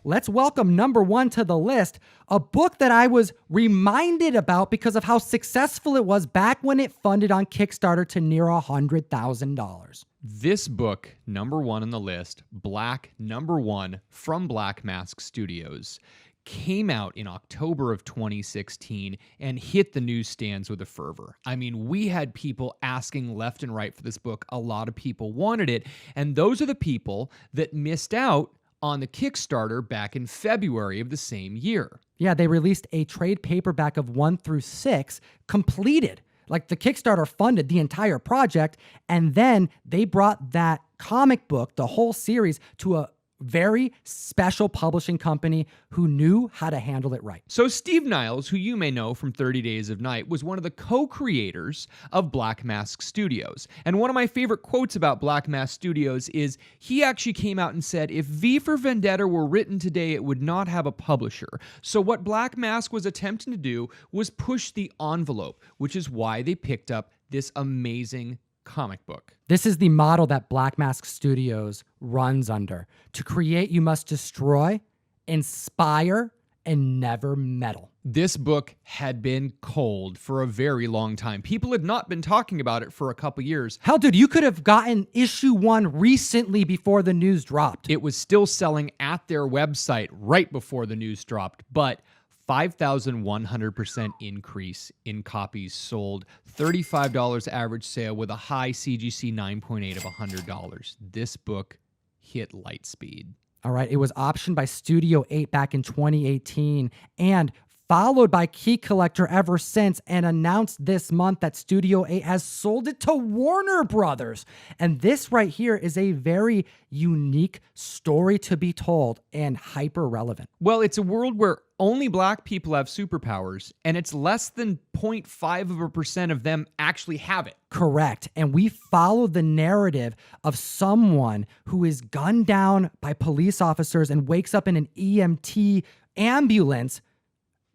let's welcome number 1 to the list, a book that I was reminded about because of how successful it was back when it funded on Kickstarter to near $100,000. This book, number 1 on the list, Black #1 from Black Mask Studios, came out in October of 2016 and hit the newsstands with a fervor. I mean, we had people asking left and right for this book. A lot of people wanted it. And those are the people that missed out on the Kickstarter back in February of the same year. Yeah, they released a trade paperback of 1 through 6, completed. Like the Kickstarter funded the entire project, and then they brought that comic book, the whole series, to a very special publishing company who knew how to handle it right. So Steve Niles, who you may know from 30 Days of Night, was one of the co-creators of Black Mask Studios. And one of my favorite quotes about Black Mask Studios is he actually came out and said, if V for Vendetta were written today, it would not have a publisher. So what Black Mask was attempting to do was push the envelope, which is why they picked up this amazing comic book. This is the model that Black Mask Studios runs under. To create, you must destroy, inspire, and never meddle. This book had been cold for a very long time. People had not been talking about it for a couple years. Hell, dude, you could have gotten issue 1 recently before the news dropped. It was still selling at their website right before the news dropped, but 5,100% increase in copies sold, $35 average sale with a high CGC 9.8 of $100. This book hit light speed. All right, it was optioned by Studio 8 back in 2018 and followed by Key Collector ever since, and announced this month that Studio 8 has sold it to Warner Brothers. And this right here is a very unique story to be told and hyper relevant. Well, it's a world where only black people have superpowers, and it's less than 0.5% of them actually have it. Correct. And we follow the narrative of someone who is gunned down by police officers and wakes up in an EMT ambulance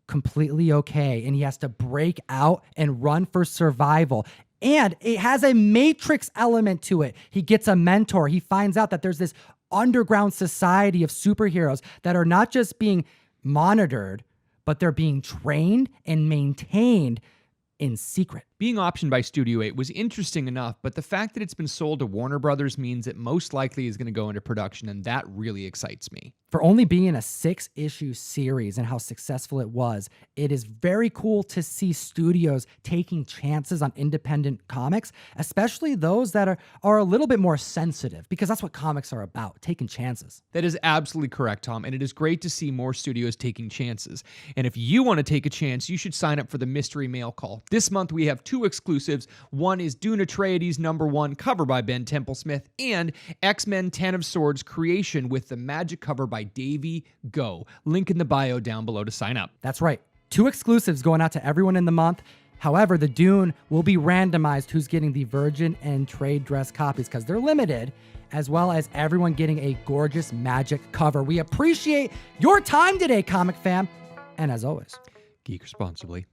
completely okay, and he has to break out and run for survival. And it has a Matrix element to it. He gets a mentor. He finds out that there's this underground society of superheroes that are not just being monitored, but they're being trained and maintained in secret. Being optioned by Studio 8 was interesting enough, but the fact that it's been sold to Warner Brothers means it most likely is going to go into production, and that really excites me. For only being a 6-issue series and how successful it was, it is very cool to see studios taking chances on independent comics, especially those that are a little bit more sensitive, because that's what comics are about, taking chances. That is absolutely correct, Tom, and it is great to see more studios taking chances. And if you want to take a chance, you should sign up for the Mystery Mail Call. This month we have 2 exclusives. One is Dune Atreides #1, cover by Ben Templesmith, and X-Men 10 of Swords creation with the magic cover by Davey Go. Link in the bio down below to sign up. That's right. 2 exclusives going out to everyone in the month. However, the Dune will be randomized who's getting the Virgin and trade dress copies because they're limited, as well as everyone getting a gorgeous magic cover. We appreciate your time today, Comic Fam. And as always, geek responsibly.